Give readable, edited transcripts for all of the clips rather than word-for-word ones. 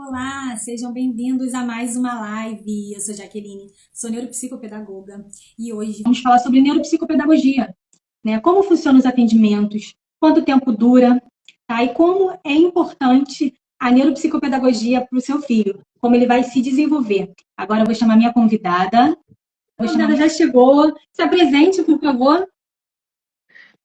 Olá, sejam bem-vindos a mais uma live. Eu sou Jaqueline, sou neuropsicopedagoga e hoje vamos falar sobre neuropsicopedagogia, né? Como funcionam os atendimentos, quanto tempo dura, tá? E como é importante a neuropsicopedagogia para o seu filho, como ele vai se desenvolver. Agora eu vou chamar minha convidada. A convidada já chegou. Se apresente, por favor.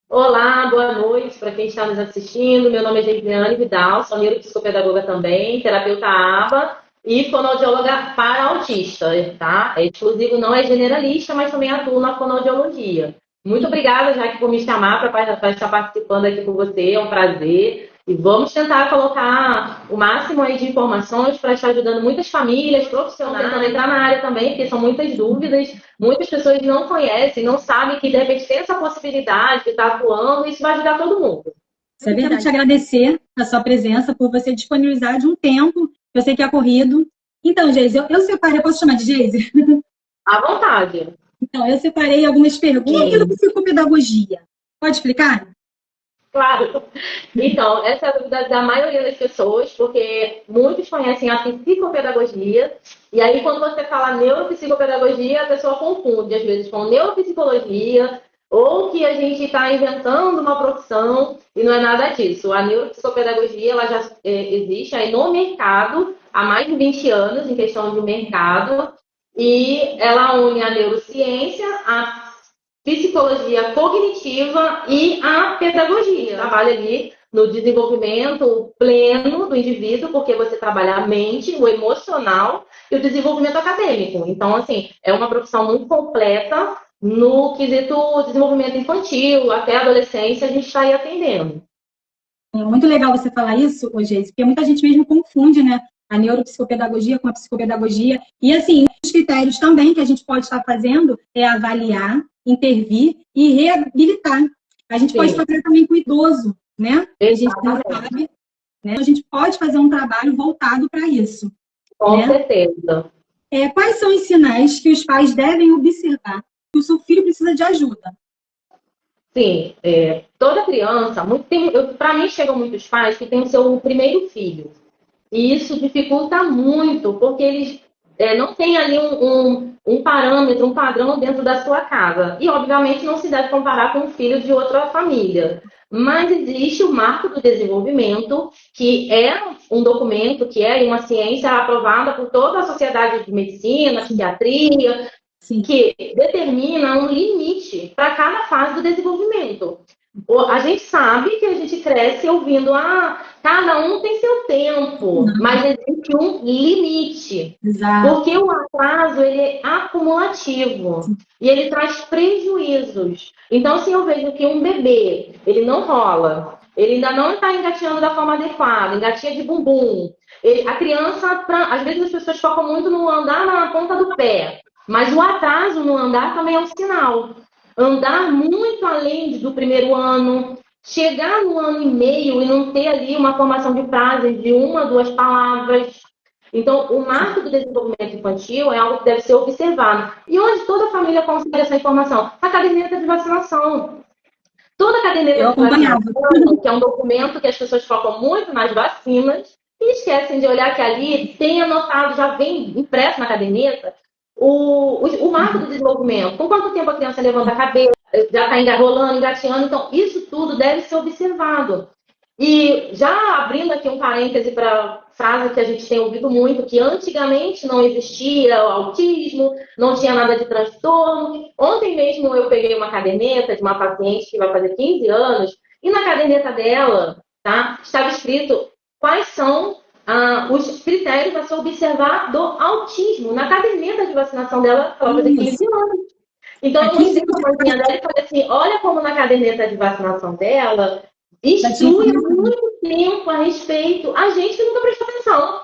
Olá, boa noite para quem está nos assistindo. Meu nome é Geisiane Vidal, sou neuropsicopedagoga também, terapeuta ABA e fonoaudióloga para autista, tá? É exclusivo, não é generalista, mas também atuo na fonoaudiologia. Muito obrigada, Jaque, por me chamar para estar participando aqui com você, é um prazer. E vamos tentar colocar o máximo aí de informações para estar ajudando muitas famílias, profissionais, tentando entrar na área também, porque são muitas dúvidas. Muitas pessoas não conhecem, não sabem que de repente tem essa possibilidade de estar atuando e isso vai ajudar todo mundo. Isso é verdade. Quero te agradecer a sua presença, por você disponibilizar de um tempo, eu sei que é corrido. Então, Geise, eu separei, posso chamar de Geise? À vontade. Então, eu separei algumas perguntas. O que é psicopedagogia? Pode explicar? Claro. Então, essa é a dúvida da maioria das pessoas, porque muitos conhecem a psicopedagogia, e aí quando você fala neuropsicopedagogia, a pessoa confunde, às vezes, com neuropsicologia, ou que a gente está inventando uma profissão, e não é nada disso. A neuropsicopedagogia, ela já existe aí no mercado há mais de 20 anos, em questão de mercado, e ela une a neurociência, a psicologia cognitiva e a pedagogia. Trabalha ali no desenvolvimento pleno do indivíduo, porque você trabalha a mente, o emocional e o desenvolvimento acadêmico. Então, assim, é uma profissão muito completa no quesito desenvolvimento infantil, até a adolescência, a gente está aí atendendo. É muito legal você falar isso, Geise, porque muita gente mesmo confunde, né? A neuropsicopedagogia com a psicopedagogia. E, assim, os critérios também que a gente pode estar fazendo é avaliar, intervir e reabilitar. A gente pode fazer também com o idoso, né? A gente não sabe, né? A gente pode fazer um trabalho voltado para isso. Com certeza. Quais são os sinais que os pais devem observar que o seu filho precisa de ajuda? Sim, toda criança, para mim chegam muitos pais que têm o seu primeiro filho. E isso dificulta muito, porque eles não têm ali um parâmetro, um padrão dentro da sua casa. E, obviamente, não se deve comparar com um filho de outra família. Mas existe o Marco do Desenvolvimento, que é um documento, que é uma ciência aprovada por toda a sociedade de medicina, psiquiatria, que determina um limite para cada fase do desenvolvimento. A gente sabe que a gente cresce ouvindo, cada um tem seu tempo, mas existe um limite. Exato. Porque o atraso, ele é acumulativo e ele traz prejuízos. Então, se eu vejo que um bebê, ele não rola, ele ainda não está engatinhando da forma adequada, engatinha de bumbum, a criança, às vezes as pessoas focam muito no andar na ponta do pé, mas o atraso no andar também é um sinal. Andar muito além do primeiro ano, chegar no ano e meio e não ter ali uma formação de frases de uma, duas palavras. Então, o marco do desenvolvimento infantil é algo que deve ser observado. E onde toda a família consegue essa informação? A caderneta de vacinação. Toda a caderneta de vacinação, que é um documento que as pessoas focam muito nas vacinas e esquecem de olhar que ali tem anotado, já vem impresso na caderneta, o marco do desenvolvimento. Com quanto tempo a criança levanta a cabeça, já está engarrolando, engatinhando. Então, isso tudo deve ser observado. E já abrindo aqui um parêntese para frase que a gente tem ouvido muito, que antigamente não existia o autismo, não tinha nada de transtorno. Ontem mesmo eu peguei uma caderneta de uma paciente que vai fazer 15 anos, e na caderneta dela, tá, estava escrito quais são os critérios a se observar do autismo. Na caderneta de vacinação dela, ela vai fazer 15 anos. Então, eu mostrei para a mãezinha dela e falei assim, olha como na caderneta de vacinação dela instrui há muito tempo a respeito. A gente que nunca prestou atenção.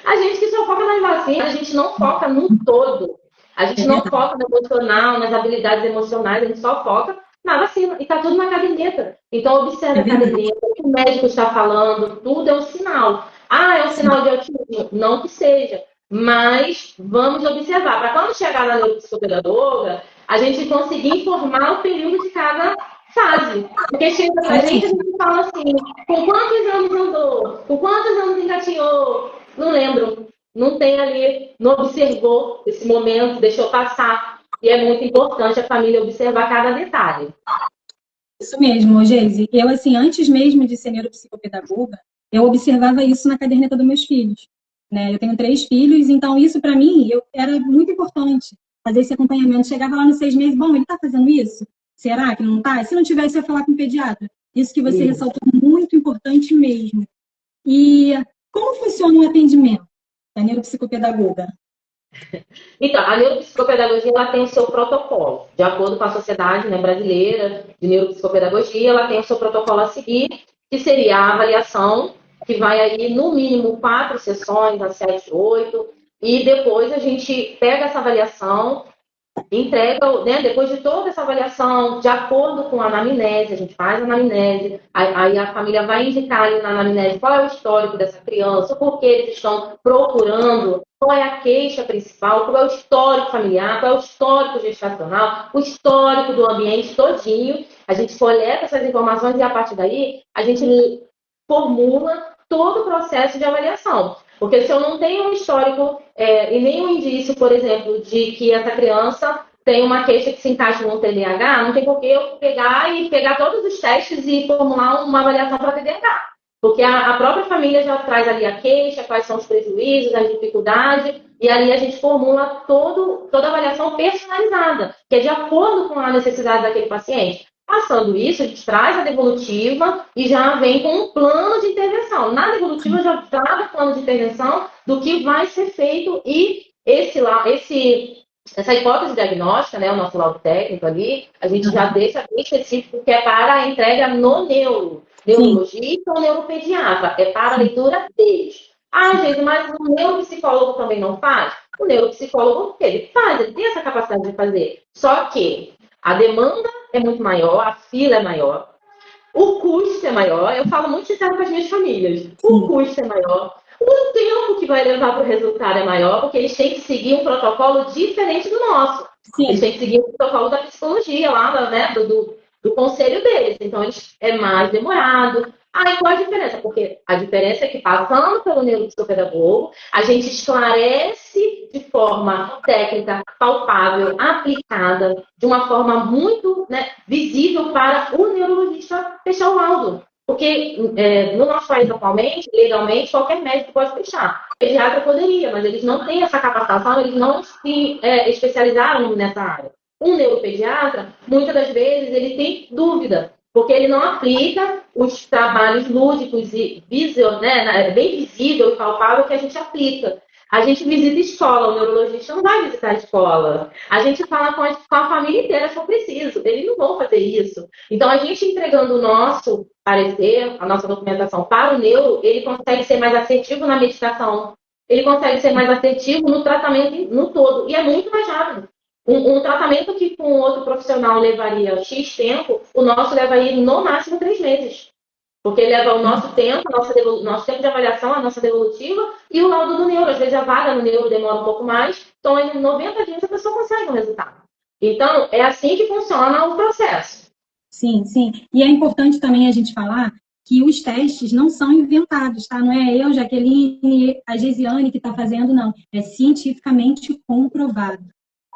A gente que só foca nas vacinas, a gente não foca no todo. A gente não foca no emocional, nas habilidades emocionais, a gente só foca na vacina. E está tudo na caderneta. Então, observe a caderneta, o que o médico está falando, tudo é um sinal. É um sinal de autismo? Não que seja. Mas vamos observar. Para quando chegar na neuropsicopedagoga, a gente conseguir informar o período de cada fase. Porque chega pra gente, a gente fala assim, com quantos anos andou? Com quantos anos engatinhou? não lembro, não tem ali, não observou esse momento, deixou passar. E é muito importante a família observar cada detalhe. Isso mesmo, Geise. Eu, assim, antes mesmo de ser neuropsicopedagoga, eu observava isso na caderneta dos meus filhos, né? Eu tenho 3 filhos, então isso para mim era muito importante, fazer esse acompanhamento. Chegava lá nos 6 meses, bom, ele está fazendo isso? Será que não está? Se não tivesse, eu ia falar com o pediatra. Isso que você ressaltou, muito importante mesmo. E como funciona o atendimento da neuropsicopedagoga? Então, a neuropsicopedagogia ela tem o seu protocolo. De acordo com a Sociedade, né, Brasileira de Neuropsicopedagogia, ela tem o seu protocolo a seguir, que seria a avaliação, que vai aí no mínimo 4 sessões, a 7, 8, e depois a gente pega essa avaliação, entrega, né, depois de toda essa avaliação, de acordo com a anamnese, a gente faz a anamnese, aí a família vai indicar ali na anamnese qual é o histórico dessa criança, por que eles estão procurando, qual é a queixa principal, qual é o histórico familiar, qual é o histórico gestacional, o histórico do ambiente todinho. A gente coleta essas informações e, a partir daí, a gente formula todo o processo de avaliação. Porque se eu não tenho um histórico e nenhum indício, por exemplo, de que essa criança tem uma queixa que se encaixa no TDAH, não tem por que eu pegar todos os testes e formular uma avaliação para TDAH. Porque a própria família já traz ali a queixa, quais são os prejuízos, as dificuldades, e ali a gente formula toda a avaliação personalizada, que é de acordo com a necessidade daquele paciente. Passando isso, a gente traz a devolutiva e já vem com um plano de intervenção. Na devolutiva já traz o plano de intervenção do que vai ser feito e essa hipótese diagnóstica, né, o nosso laudo técnico ali, a gente já deixa bem específico que é para a entrega no neurologista ou neuropediatra, é para a leitura deles. Ah, gente, mas o neuropsicólogo também não faz? O neuropsicólogo, ele faz, ele tem essa capacidade de fazer. Só que a demanda é muito maior, a fila é maior, o custo é maior. Eu falo muito sincero com as minhas famílias. O custo é maior, o tempo que vai levar para o resultado é maior, porque eles têm que seguir um protocolo diferente do nosso. Sim. Eles têm que seguir o protocolo da psicologia lá, né, do conselho deles. Então, é mais demorado. Ah, e qual a diferença? Porque a diferença é que, passando pelo neuropsicopedagogo, a gente esclarece de forma técnica, palpável, aplicada, de uma forma muito, né, visível para o neurologista fechar o laudo. Porque no nosso país atualmente, legalmente, qualquer médico pode fechar. O pediatra poderia, mas eles não têm essa capacitação, eles não se especializaram nessa área. Um neuropediatra, muitas das vezes, ele tem dúvida, porque ele não aplica os trabalhos lúdicos e né, bem visível e palpável que a gente aplica. A gente visita escola, o neurologista não vai visitar a escola. A gente fala com a família inteira se for preciso, eles não vão fazer isso. Então, a gente entregando o nosso parecer, a nossa documentação para o neuro, ele consegue ser mais assertivo na medicação, ele consegue ser mais assertivo no tratamento no todo, e é muito mais rápido. Um tratamento que com outro profissional levaria X tempo, o nosso leva aí no máximo 3 meses. Porque leva o nosso tempo, nosso tempo de avaliação, a nossa devolutiva, e o laudo do neuro. Às vezes a vaga no neuro demora um pouco mais, então em 90 dias a pessoa consegue um resultado. Então, é assim que funciona o processo. Sim, sim. E é importante também a gente falar que os testes não são inventados, tá? Não é eu, Jaqueline, a Geisiane que está fazendo, não. É cientificamente comprovado.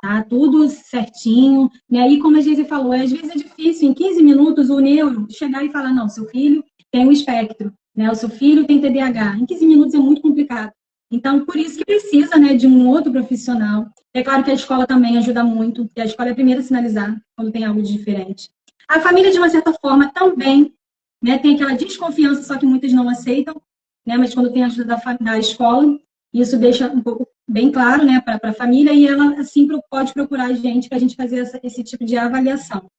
Tá? Tudo certinho. Né? E como a Geise falou, às vezes é difícil, em 15 minutos, o neuro chegar e falar, não, seu filho tem um espectro, né? O seu filho tem TDAH. Em 15 minutos é muito complicado. Então, por isso que precisa, né, de um outro profissional. É claro que a escola também ajuda muito, porque a escola é a primeira a sinalizar quando tem algo de diferente. A família, de uma certa forma, também, né, tem aquela desconfiança, só que muitas não aceitam, né, mas quando tem a ajuda da escola, isso deixa um pouco bem claro, né, para a família, e ela, assim, pode procurar a gente para a gente fazer esse tipo de avaliação.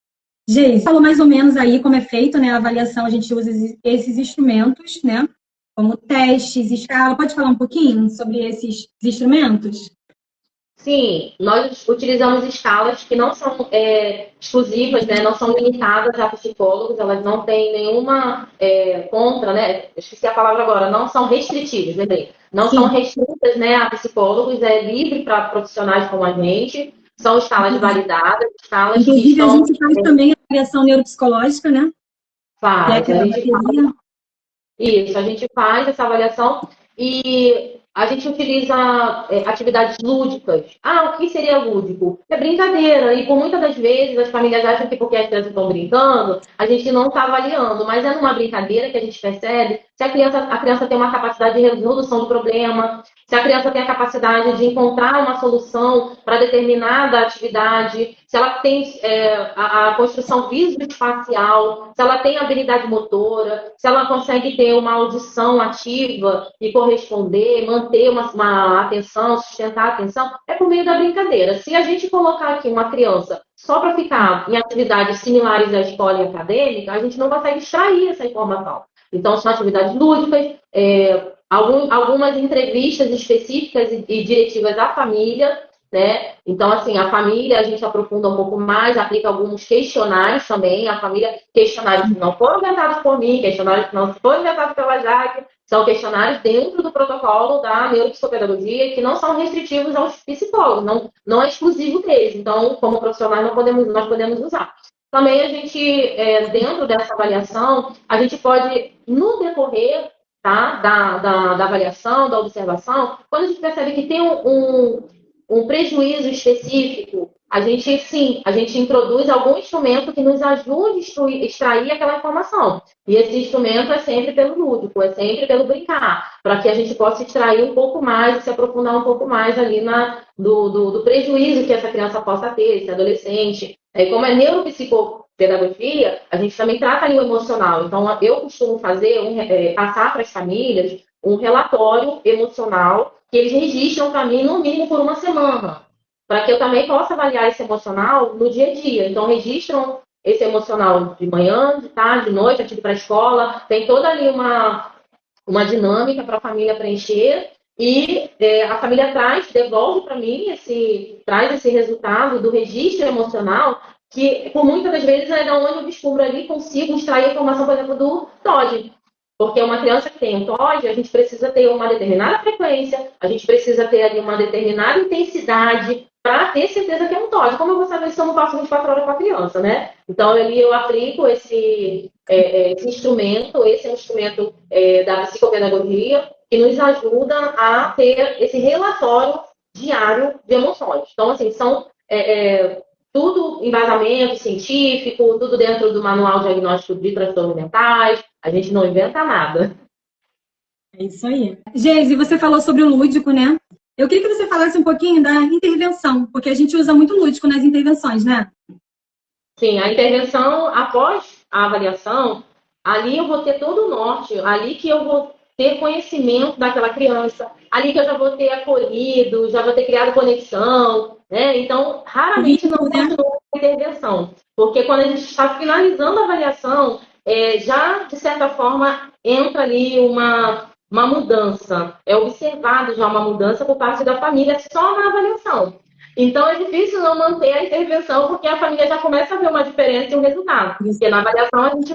Geise, falou mais ou menos aí como é feito, né, a avaliação, a gente usa esses instrumentos, né, como testes, escala. Pode falar um pouquinho sobre esses instrumentos? Sim, nós utilizamos escalas que não são exclusivas, né, não são limitadas a psicólogos, elas não têm nenhuma né, esqueci a palavra agora, não são restritivas, lembrei. Não Sim. São restritas, né, a psicólogos, é livre para profissionais como a gente, são escalas validadas, escalas Inclusive, que a gente faz também a avaliação neuropsicológica, né? Faz, a gente faz essa avaliação e A gente utiliza atividades lúdicas. Ah, o que seria lúdico? É brincadeira. E por muitas das vezes as famílias acham que porque as crianças estão brincando, a gente não está avaliando. Mas é numa brincadeira que a gente percebe se a criança tem uma capacidade de resolução do problema, se a criança tem a capacidade de encontrar uma solução para determinada atividade, se ela tem a construção visoespacial, se ela tem habilidade motora, se ela consegue ter uma audição ativa e corresponder, manter uma atenção, sustentar a atenção, é por meio da brincadeira. Se a gente colocar aqui uma criança só para ficar em atividades similares à escola e acadêmica, a gente não consegue extrair essa informação. Então, são atividades lúdicas, algumas entrevistas específicas e diretivas à família, né? Então, assim, a família a gente aprofunda um pouco mais, aplica alguns questionários também, a família, questionários que não foram inventados por mim, questionários que não foram inventados pela Jaque, são questionários dentro do protocolo da neuropsicopedagogia que não são restritivos aos psicólogos, não é exclusivo deles. Então, como profissionais, nós podemos usar. Também a gente, dentro dessa avaliação, a gente pode, no decorrer, tá, da avaliação, da observação, quando a gente percebe que tem um prejuízo específico, a gente introduz algum instrumento que nos ajude a extrair aquela informação. E esse instrumento é sempre pelo lúdico, é sempre pelo brincar, para que a gente possa extrair um pouco mais, se aprofundar um pouco mais ali do prejuízo que essa criança possa ter, esse adolescente. Como é neuropsicopedagogia, a gente também trata ali o emocional. Então, eu costumo passar para as famílias um relatório emocional que eles registram para mim, no mínimo, por uma semana, para que eu também possa avaliar esse emocional no dia a dia. Então, registram esse emocional de manhã, de tarde, de noite, antes de ir para a escola. Tem toda ali uma dinâmica para a família preencher. E a família devolve para mim, traz esse resultado do registro emocional, que por muitas das vezes é da onde eu descubro ali, consigo extrair a informação, por exemplo, do TOD. Porque uma criança que tem um TOD, a gente precisa ter uma determinada frequência, a gente precisa ter ali uma determinada intensidade para ter certeza que é um TOD. Como eu vou saber se eu não passo 24 horas com a criança, né? Então, ali eu aplico esse instrumento, esse é um instrumento da psicopedagogia, que nos ajuda a ter esse relatório diário de emoções. Então, assim, são tudo embasamento científico, tudo dentro do manual diagnóstico de transtornos mentais. A gente não inventa nada. É isso aí. Geise, você falou sobre o lúdico, né? Eu queria que você falasse um pouquinho da intervenção, porque a gente usa muito lúdico nas intervenções, né? Sim, a intervenção, após a avaliação, ali eu vou ter todo o norte, ali que eu vou ter conhecimento daquela criança, ali que eu já vou ter acolhido, já vou ter criado conexão, né? Então, raramente não continua a intervenção, porque quando a gente está finalizando a avaliação, já, de certa forma, entra ali uma mudança. É observado já uma mudança por parte da família só na avaliação. Então, é difícil não manter a intervenção, porque a família já começa a ver uma diferença e um resultado. Porque na avaliação a gente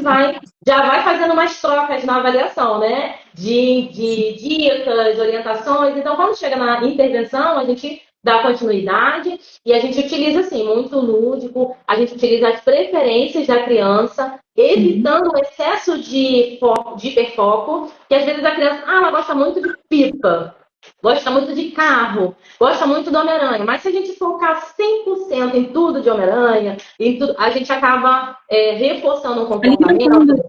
já vai fazendo umas trocas na avaliação, né? De dicas, de orientações. Então, quando chega na intervenção, a gente dá continuidade e a gente utiliza, assim, muito lúdico, a gente utiliza as preferências da criança, evitando o excesso de hiperfoco, que às vezes a criança, ela gosta muito de pipa, gosta muito de carro, gosta muito do Homem-Aranha, mas se a gente focar 100% em tudo de Homem-Aranha, a gente acaba reforçando o comportamento,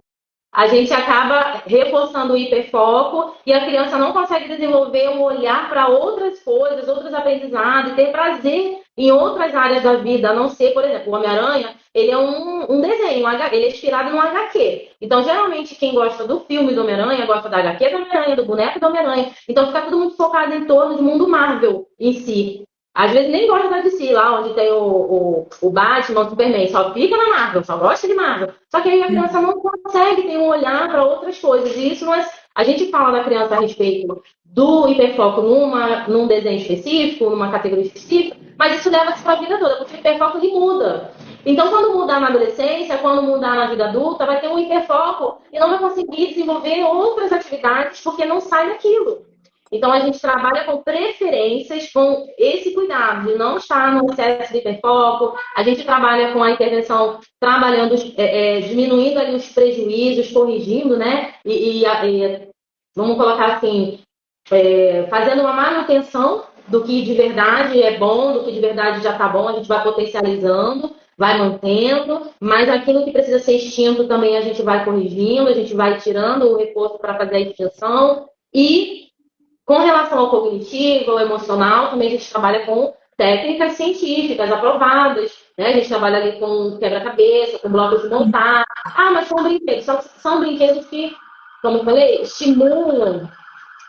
a gente acaba reforçando o hiperfoco e a criança não consegue desenvolver um olhar para outras coisas, outros aprendizados, ter prazer em outras áreas da vida, a não ser, por exemplo, o Homem-Aranha, ele é um desenho, ele é inspirado no HQ. Então, geralmente, quem gosta do filme do Homem-Aranha, gosta da HQ do Homem-Aranha, do boneco do Homem-Aranha. Então, fica tudo muito focado em torno do mundo Marvel em si. Às vezes nem gosta da DC, lá onde tem o Batman, o Superman, só fica na Marvel, só gosta de Marvel. Só que aí a criança não consegue ter um olhar para outras coisas. E isso não é. A gente fala da criança a respeito do hiperfoco num desenho específico, numa categoria específica, mas isso leva-se para a vida toda, porque o hiperfoco ele muda. Então, quando mudar na adolescência, quando mudar na vida adulta, vai ter um hiperfoco e não vai conseguir desenvolver outras atividades porque não sai daquilo. Então, a gente trabalha com preferências, com esse cuidado de não estar no excesso de hiperfoco. A gente trabalha com a intervenção, trabalhando, diminuindo ali os prejuízos, corrigindo, né? Vamos colocar assim, fazendo uma manutenção do que de verdade é bom, do que de verdade já está bom, a gente vai potencializando, vai mantendo, mas aquilo que precisa ser extinto também a gente vai corrigindo, a gente vai tirando o reforço para fazer a extinção. E com relação ao cognitivo, ao emocional, também a gente trabalha com técnicas científicas aprovadas, né? A gente trabalha ali com quebra-cabeça, com blocos de montar. Ah, mas são brinquedos. São brinquedos que, como eu falei, estimulam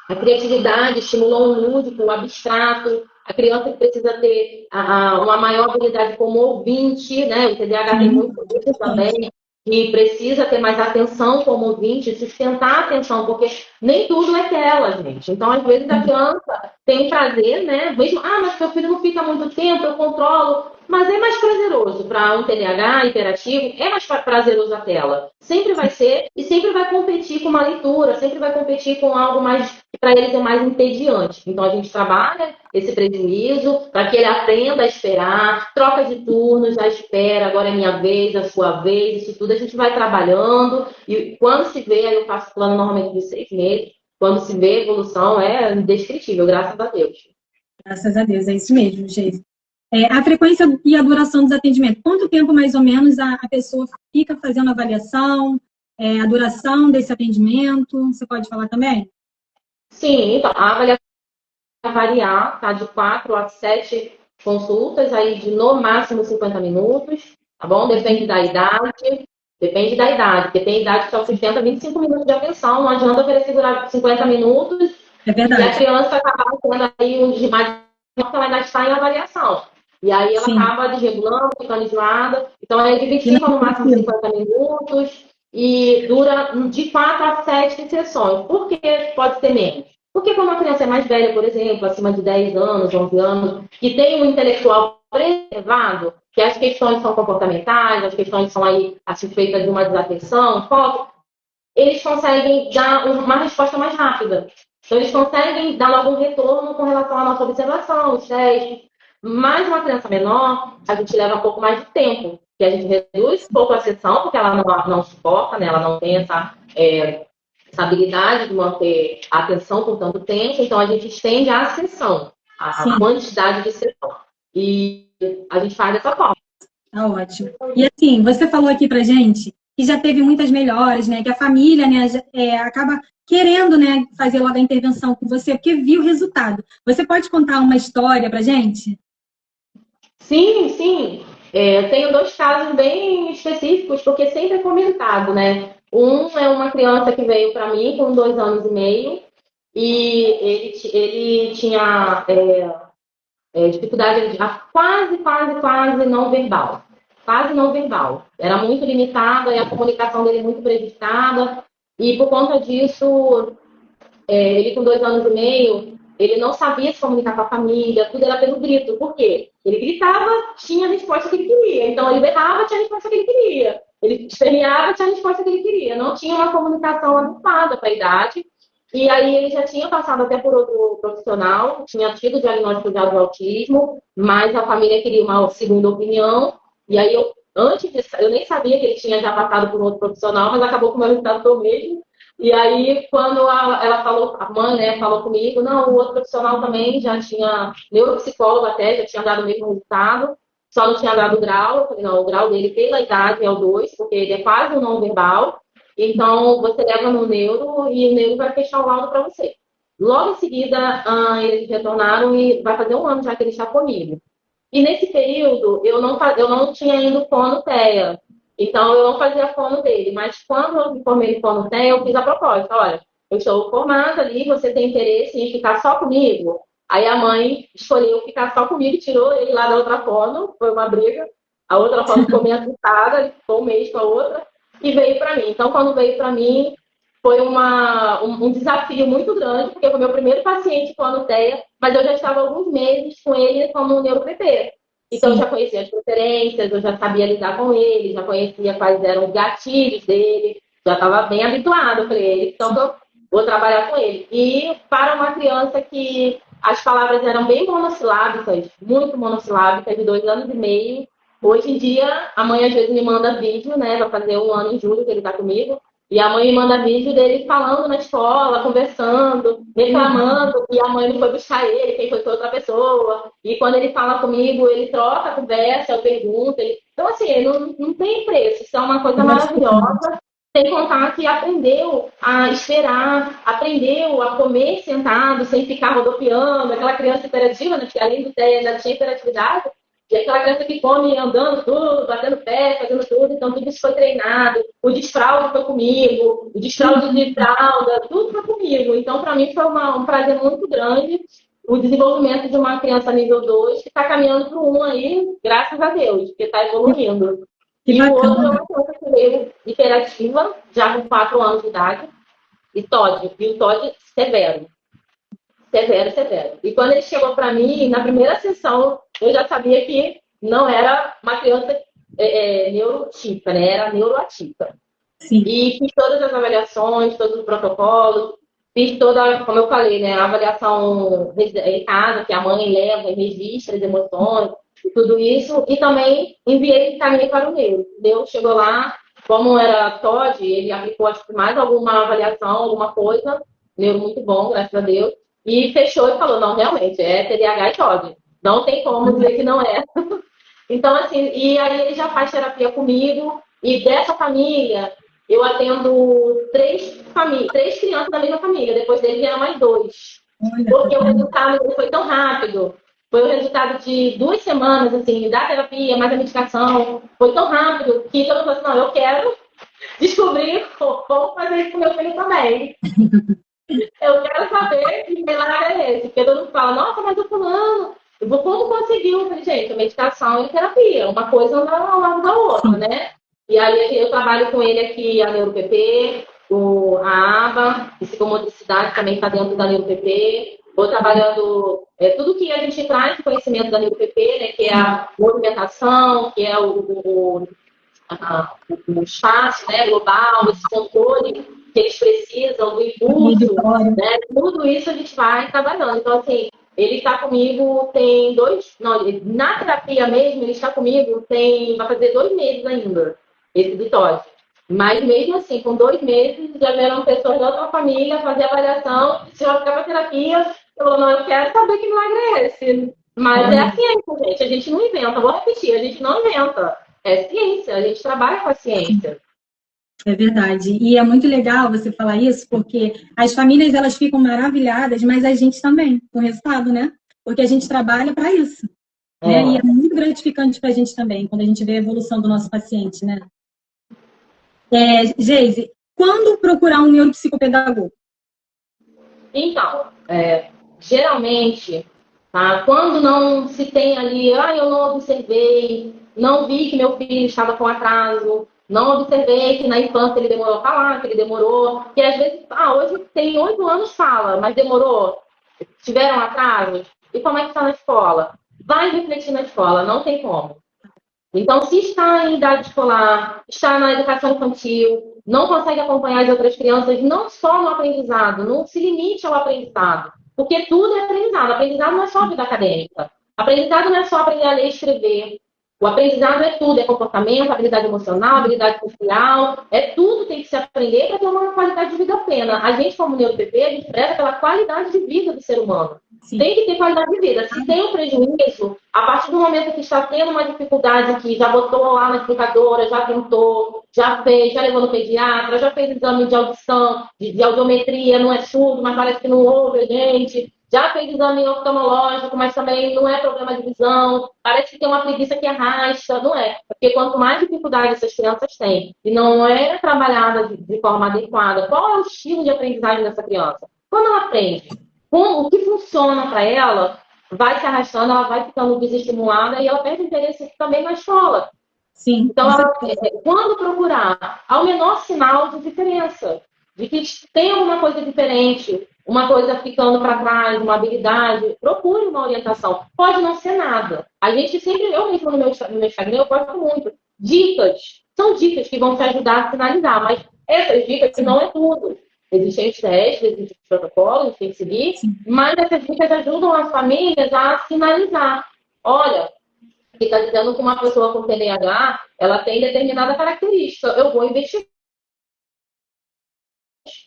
a criatividade, estimulam o lúdico, o abstrato. A criança que precisa ter uma maior habilidade como ouvinte, né? O TDAH tem muito isso também, que precisa ter mais atenção como ouvinte, sustentar a atenção, porque nem tudo é tela, gente. Então, às vezes, a criança tem prazer, né? Mesmo, mas meu filho não fica muito tempo, eu controlo. Mas é mais prazeroso para um TDAH hiperativo, é mais prazeroso a tela. Sempre vai ser, e sempre vai competir com uma leitura, sempre vai competir com algo mais, que para eles é mais entediante. Então, a gente trabalha esse prejuízo para que ele aprenda a esperar, troca de turnos, já espera, agora é minha vez, a sua vez, isso tudo a gente vai trabalhando. E quando se vê, aí eu faço plano normalmente de 6 meses, quando se vê a evolução é indescritível, graças a Deus. Graças a Deus, é isso mesmo, Geise. A frequência e a duração dos atendimentos. Quanto tempo, mais ou menos, a pessoa fica fazendo avaliação, a duração desse atendimento? Você pode falar também? Sim, então, a avaliação vai variar, tá? De 4 a 7 consultas, aí de no máximo 50 minutos, tá bom? Depende da idade, porque tem idade que só sustenta 25 minutos de atenção, não adianta oferecer durar 50 minutos É verdade. e a criança acabar tendo aí um desmaio, porque ela ainda está em avaliação. E aí ela acaba desregulando, ficando enjoada. Então é de 25 no máximo 50 minutos e dura de 4 a 7 sessões. Por que pode ser menos? Porque quando a criança é mais velha, por exemplo, acima de 10 anos, 11 anos, que tem um intelectual preservado, que as questões são comportamentais, as questões são aí a suspeita de uma desatenção, foco, eles conseguem dar uma resposta mais rápida. Então, eles conseguem dar logo um retorno com relação à nossa observação, os testes. Mas uma criança menor, a gente leva um pouco mais de tempo, que a gente reduz um pouco a sessão, porque ela não suporta, né? Ela não tem essa habilidade de manter a atenção por tanto tempo, então a gente estende a sessão, a quantidade de sessão. E a gente faz dessa forma. Tá ótimo. E assim, você falou aqui pra gente que já teve muitas melhoras, né? Que a família, né, acaba querendo, né, fazer logo a intervenção com você, porque viu o resultado. Você pode contar uma história pra gente? Sim, sim. Eu tenho 2 casos bem específicos, porque sempre é comentado, né? Um é uma criança que veio para mim com 2 anos e meio e ele tinha dificuldade quase não verbal. Quase não verbal. Era muito limitada e a comunicação dele muito prejudicada. E por conta disso, ele com 2 anos e meio, ele não sabia se comunicar com a família, tudo era pelo grito. Por quê? Ele gritava, tinha a resposta que ele queria. Então ele berrava, tinha a resposta que ele queria. Ele esperneava, tinha a resposta que ele queria. Não tinha uma comunicação adequada para a idade. E aí ele já tinha passado até por outro profissional, tinha tido diagnóstico já do autismo, mas a família queria uma segunda opinião. E aí eu nem sabia que ele tinha já passado por outro profissional, mas acabou que o meu resultado foi o mesmo. E aí, quando ela falou, a mãe, né, falou comigo, não, o outro profissional também já tinha, neuropsicólogo até, já tinha dado o mesmo resultado, só não tinha dado o grau. Eu falei, não, o grau dele pela idade é o 2, porque ele é quase um não verbal. Então, você leva no neuro e o neuro vai fechar o laudo para você. Logo em seguida, eles retornaram e vai fazer 1 ano já que ele está comigo. E nesse período, eu não tinha ainda fono-TEA. Então, eu não fazia fono dele. Mas quando eu me formei em fono-TEA, eu fiz a proposta. Olha, eu estou formada ali, você tem interesse em ficar só comigo? Aí a mãe escolheu ficar só comigo e tirou ele lá da outra fono. Foi uma briga. A outra fono ficou meio assustada, ele ficou 1 mês com a outra e veio para mim. Então, quando veio para mim, foi um desafio muito grande, porque foi meu primeiro paciente com a TEA, mas eu já estava alguns meses com ele como neuro-PP. Então, eu já conhecia as preferências, eu já sabia lidar com ele, já conhecia quais eram os gatilhos dele, já estava bem habituado. Eu falei, então eu vou trabalhar com ele. E para uma criança que as palavras eram bem monossilábicas, muito monossilábicas, de 2 anos e meio, hoje em dia, a mãe às vezes me manda vídeo, né? Vai fazer 1 ano em julho que ele está comigo. E a mãe me manda vídeo dele falando na escola, conversando, reclamando que a mãe não foi buscar ele, quem foi outra pessoa. E quando ele fala comigo, ele troca a conversa, eu pergunto. Então, assim, não tem preço. Isso é uma coisa maravilhosa. Sem contar que aprendeu a esperar, aprendeu a comer sentado, sem ficar rodopiando. Aquela criança hiperativa, né, que além do TEA já tinha hiperatividade. E aquela criança que come andando tudo, batendo pé, fazendo tudo, então tudo isso foi treinado. O desfralde foi comigo, o desfralde de fralda, tudo foi comigo. Então, para mim, foi um prazer muito grande o desenvolvimento de uma criança nível 2 que está caminhando para o 1 aí, graças a Deus, porque está evoluindo. Que E o outro é bacana. uma criança que veio hiperativa, já com 4 anos de idade, e o TOD severo. Severo, severo. E quando ele chegou para mim, na primeira sessão, eu já sabia que não era uma criança neurotípica, né? Era neuroatípica. Sim. E fiz todas as avaliações, todos os protocolos, fiz toda, como eu falei, né? A avaliação em casa, que a mãe leva e registra as emoções, e tudo isso. E também enviei caminho para o neuro. Deus chegou lá, como era TOD, ele aplicou acho que mais alguma avaliação, alguma coisa. Neuro muito bom, graças a Deus. E fechou e falou, não, realmente, é TDAH e TOD. Não tem como dizer que não é. Então, assim, e aí ele já faz terapia comigo. E dessa família, eu atendo três crianças da mesma família. Depois dele vieram mais 2. Porque o resultado foi tão rápido. Foi o resultado de 2 semanas, assim, da terapia, mais a medicação. Foi tão rápido que todo mundo falou assim, não, eu quero descobrir como fazer isso com meu filho também. Eu quero saber que milagre é esse. Porque todo mundo fala, nossa, mas o fulano, como conseguiu? Eu falei, gente, a medicação e terapia, uma coisa anda ao lado da outra, né? E aí eu trabalho com ele aqui, a NeuroPP, a aba, psicomotricidade também está dentro da NeuroPP. Estou trabalhando tudo que a gente traz de conhecimento da NeuroPP, né, que é a movimentação, que é o espaço, né, global, esse controle que eles precisam, do impulso, né, tudo isso a gente vai trabalhando. Então, assim, ele está comigo tem 2... Não, na terapia mesmo, ele está comigo vai fazer 2 meses ainda, esse do TOD. Mas mesmo assim, com 2 meses, já vieram pessoas da outra família fazer avaliação, se eu ficar para terapia, eu falou, não, eu quero saber que milagre é esse. Mas é a ciência, gente, a gente não inventa, vou repetir, a gente não inventa. É ciência, a gente trabalha com a ciência. É verdade. E é muito legal você falar isso, porque as famílias elas ficam maravilhadas, mas a gente também, com o resultado, né? Porque a gente trabalha para isso. Né? E é muito gratificante para a gente também, quando a gente vê a evolução do nosso paciente, né? Geise, quando procurar um neuropsicopedagogo? Então, geralmente, tá? Quando não se tem ali, eu não observei, não vi que meu filho estava com atraso, não observei que na infância ele demorou a falar, que ele demorou, que às vezes, hoje tem 8 anos, fala, mas demorou, tiveram atrasos, e como é que está na escola? Vai refletir na escola, não tem como. Então, se está em idade escolar, está na educação infantil, não consegue acompanhar as outras crianças, não só no aprendizado, não se limite ao aprendizado, porque tudo é aprendizado. Aprendizado não é só a vida acadêmica. Aprendizado não é só aprender a ler e escrever. O aprendizado é tudo, é comportamento, habilidade emocional, habilidade social, tudo tem que se aprender para ter uma qualidade de vida plena. A gente, como NeuroPP, a gente preza pela qualidade de vida do ser humano. Sim. Tem que ter qualidade de vida. Se tem um prejuízo, a partir do momento que está tendo uma dificuldade que já botou lá na explicadora, já tentou, já fez, já levou no pediatra, já fez exame de audição, de audiometria, não é surdo, mas parece que não ouve a gente. Já fez exame oftalmológico, mas também não é problema de visão. Parece que tem uma preguiça que arrasta, não é? Porque quanto mais dificuldade essas crianças têm e não é trabalhada de forma adequada, qual é o estilo de aprendizagem dessa criança? Quando ela aprende o que funciona para ela, vai se arrastando, ela vai ficando desestimulada e ela perde interesse também na escola. Sim. Então, quando procurar ao menor sinal de diferença, de que tem alguma coisa diferente, uma coisa ficando para trás, uma habilidade, procure uma orientação. Pode não ser nada. A gente sempre, eu mesmo no meu Instagram, eu posto muito. Dicas. São dicas que vão te ajudar a finalizar, mas essas dicas não é tudo. Existem os testes, existem os protocolos, tem que seguir, mas essas dicas ajudam as famílias a sinalizar. Olha, que está dizendo que uma pessoa com TDAH, ela tem determinada característica. Eu vou investigar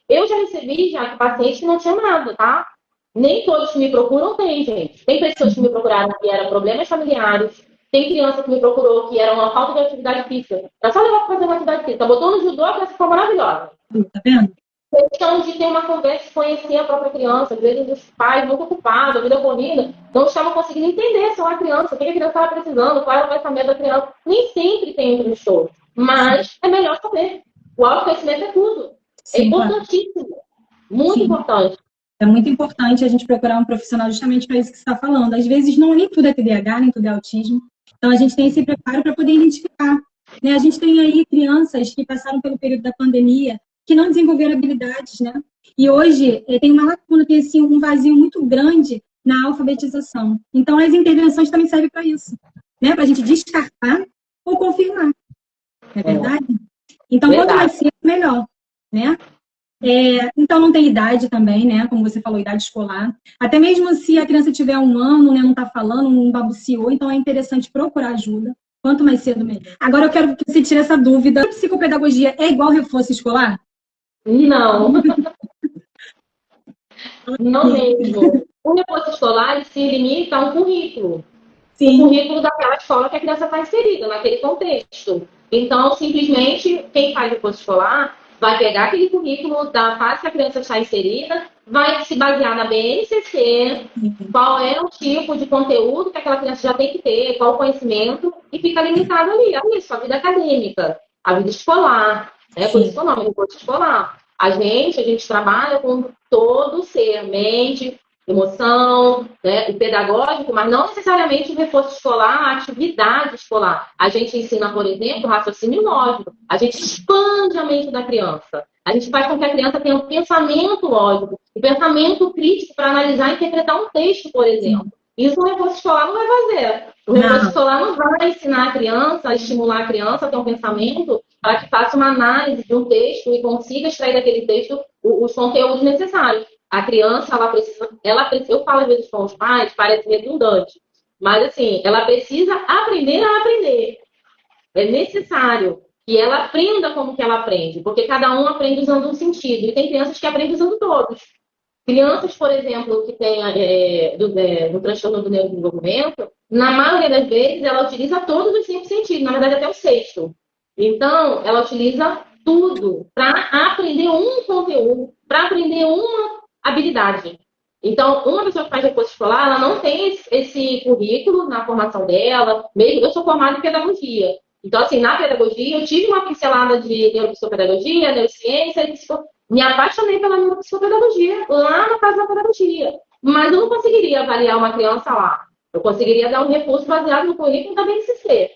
Eu já recebi já que pacientes que não tinham nada, tá? Nem todos que me procuram têm, gente. Tem pessoas que me procuraram que eram problemas familiares, tem criança que me procurou que era uma falta de atividade física. Era só levar para fazer uma atividade física. Botou no judô, a criança ficou maravilhosa. Tá vendo? Questão de ter uma conversa, conhecer a própria criança. Às vezes os pais muito ocupados, a vida corrida, não estavam conseguindo entender só a criança, o que a criança estava precisando, qual era o pensamento da criança. Nem sempre tem um transtorno, mas é melhor saber. O autoconhecimento é tudo. É Sim, claro. importantíssimo. Muito Sim. importante. É muito importante a gente procurar um profissional justamente para isso que você está falando. Às vezes, não nem tudo é TDAH, nem tudo é autismo. Então, a gente tem esse preparo para poder identificar. Né? A gente tem aí crianças que passaram pelo período da pandemia, que não desenvolveram habilidades, né? E hoje tem uma lacuna, tem assim, um vazio muito grande na alfabetização. Então, as intervenções também servem para isso, né? Para a gente descartar ou confirmar. Não é verdade? Então, quanto mais cedo, melhor, né? Então, não tem idade também, né? Como você falou, idade escolar. Até mesmo se a criança tiver 1 ano, né, não está falando, não babuciou, então é interessante procurar ajuda. Quanto mais cedo, melhor. Agora eu quero que você tire essa dúvida. A psicopedagogia é igual reforço escolar? Não. Não mesmo. O reforço escolar se limita a um currículo. Sim. O currículo daquela escola que a criança está inserida, naquele contexto. Então, simplesmente, quem faz reforço escolar vai pegar aquele currículo da fase que a criança está inserida, vai se basear na BNCC, qual é o tipo de conteúdo que aquela criança já tem que ter, qual o conhecimento, e fica limitado ali. É isso, a vida acadêmica, a vida escolar. Por isso que é o nome do curso escolar. A gente trabalha com todo ser, mente, emoção, né, o pedagógico, mas não necessariamente o reforço escolar, a atividade escolar. A gente ensina, por exemplo, raciocínio lógico. A gente expande a mente da criança. A gente faz com que a criança tenha um pensamento lógico, um pensamento crítico para analisar e interpretar um texto, por exemplo. Isso o reforço escolar não vai fazer. O reforço escolar não vai ensinar a criança, a estimular a criança a ter um pensamento para que faça uma análise de um texto e consiga extrair daquele texto os conteúdos necessários. A criança, ela precisa, eu falo às vezes com os pais, parece redundante, mas assim, ela precisa aprender a aprender. É necessário que ela aprenda como que ela aprende, porque cada um aprende usando um sentido, e tem crianças que aprendem usando todos. Crianças, por exemplo, que têm do transtorno do neurodesenvolvimento, na maioria das vezes, ela utiliza todos os 5 sentidos, na verdade até o sexto. Então, ela utiliza tudo para aprender um conteúdo, para aprender uma habilidade. Então, uma pessoa que faz reforço escolar, ela não tem esse currículo na formação dela, mesmo eu sou formada em pedagogia. Então, assim, na pedagogia, eu tive uma pincelada de neuropsicopedagogia, neurociência, e me apaixonei pela neuropsicopedagogia lá na casa da pedagogia. Mas eu não conseguiria avaliar uma criança lá. Eu conseguiria dar um reforço baseado no currículo da BNCC.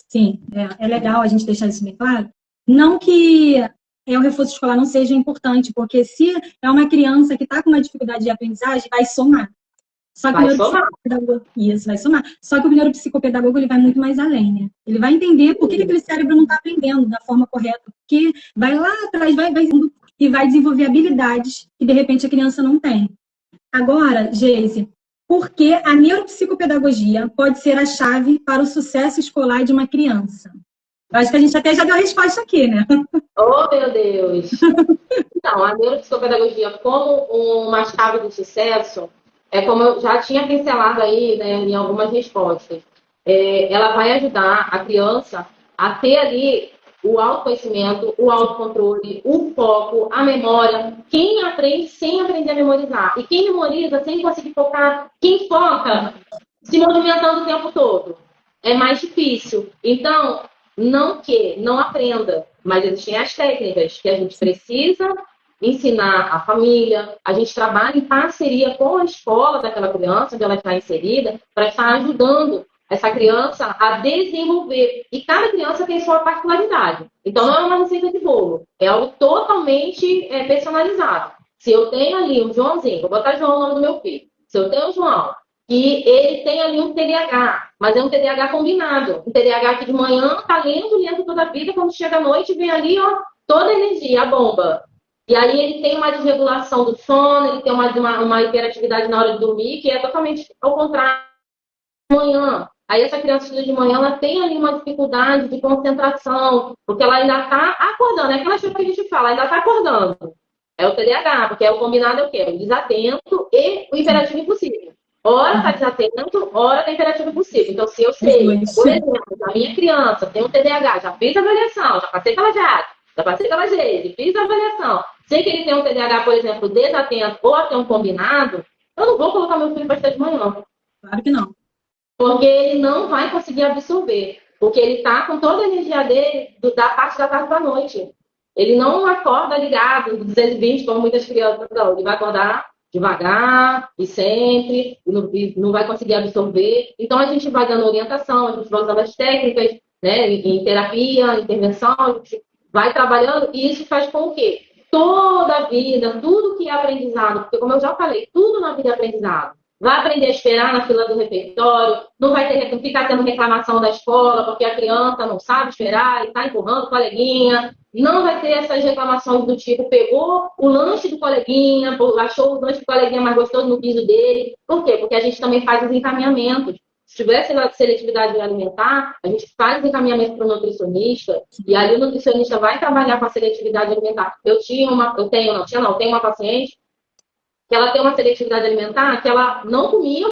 Sim, é legal a gente deixar isso bem claro. Não que o reforço escolar não seja importante, porque se é uma criança que está com uma dificuldade de aprendizagem, vai somar. Só que isso, vai somar. Só que o neuropsicopedagogo ele vai muito mais além, né? Ele vai entender por que aquele cérebro não está aprendendo da forma correta, porque vai lá atrás, vai e vai desenvolver habilidades que de repente a criança não tem. Agora, Geise, por que a neuropsicopedagogia pode ser a chave para o sucesso escolar de uma criança? Eu acho que a gente até já deu a resposta aqui, né? Oh, meu Deus! Então, a neuropsicopedagogia como uma chave do sucesso, é como eu já tinha pincelado aí, né, em algumas respostas. Ela vai ajudar a criança a ter ali o autoconhecimento, o autocontrole, o foco, a memória. Quem aprende sem aprender a memorizar? E quem memoriza sem conseguir focar? Quem foca se movimentando o tempo todo? É mais difícil. Então, não aprenda, mas existem as técnicas que a gente precisa ensinar a família. A gente trabalha em parceria com a escola daquela criança, onde ela está inserida, para estar ajudando essa criança a desenvolver. E cada criança tem sua particularidade. Então, não é uma receita de bolo. É algo totalmente personalizado. Se eu tenho ali um Joãozinho, vou botar João no nome do meu filho. Se eu tenho um João, e ele tem ali um TDAH, mas é um TDAH combinado. Um TDAH que de manhã está lendo toda a vida, quando chega à noite, vem ali, ó, toda a energia, a bomba. E aí ele tem uma desregulação do sono, ele tem uma hiperatividade na hora de dormir, que é totalmente ao contrário da manhã. Aí essa criança estuda de manhã, ela tem ali uma dificuldade de concentração, porque ela ainda está acordando. É aquela coisa que a gente fala, ainda está acordando. É o TDAH, porque o combinado é o quê? O desatento e o imperativo impossível. Ora está desatento, ora está imperativo impossível. Então, se eu sei, por exemplo, a minha criança tem um TDAH, já fiz a avaliação, já passei pela JAD, já passei pela GEISE, fiz a avaliação, sei que ele tem um TDAH, por exemplo, desatento ou até um combinado, eu não vou colocar meu filho para estudar de manhã. Claro que não. Porque ele não vai conseguir absorver. Porque ele está com toda a energia dele da parte da tarde da noite. Ele não acorda ligado, 220, como muitas crianças não. Ele vai acordar devagar e sempre, e não vai conseguir absorver. Então, a gente vai dando orientação, a gente vai usando as técnicas, né, em terapia, intervenção, a gente vai trabalhando, e isso faz com que toda a vida, tudo que é aprendizado, porque como eu já falei, tudo na vida é aprendizado. Vai aprender a esperar na fila do refeitório, não vai ficar tendo reclamação da escola porque a criança não sabe esperar e está empurrando o coleguinha. Não vai ter essas reclamações do tipo, pegou o lanche do coleguinha, achou o lanche do coleguinha mais gostoso no piso dele. Por quê? Porque a gente também faz os encaminhamentos. Se tiver seletividade alimentar, a gente faz os encaminhamentos para o nutricionista, e ali o nutricionista vai trabalhar com a seletividade alimentar. Eu tenho uma paciente que ela tem uma seletividade alimentar que ela não comia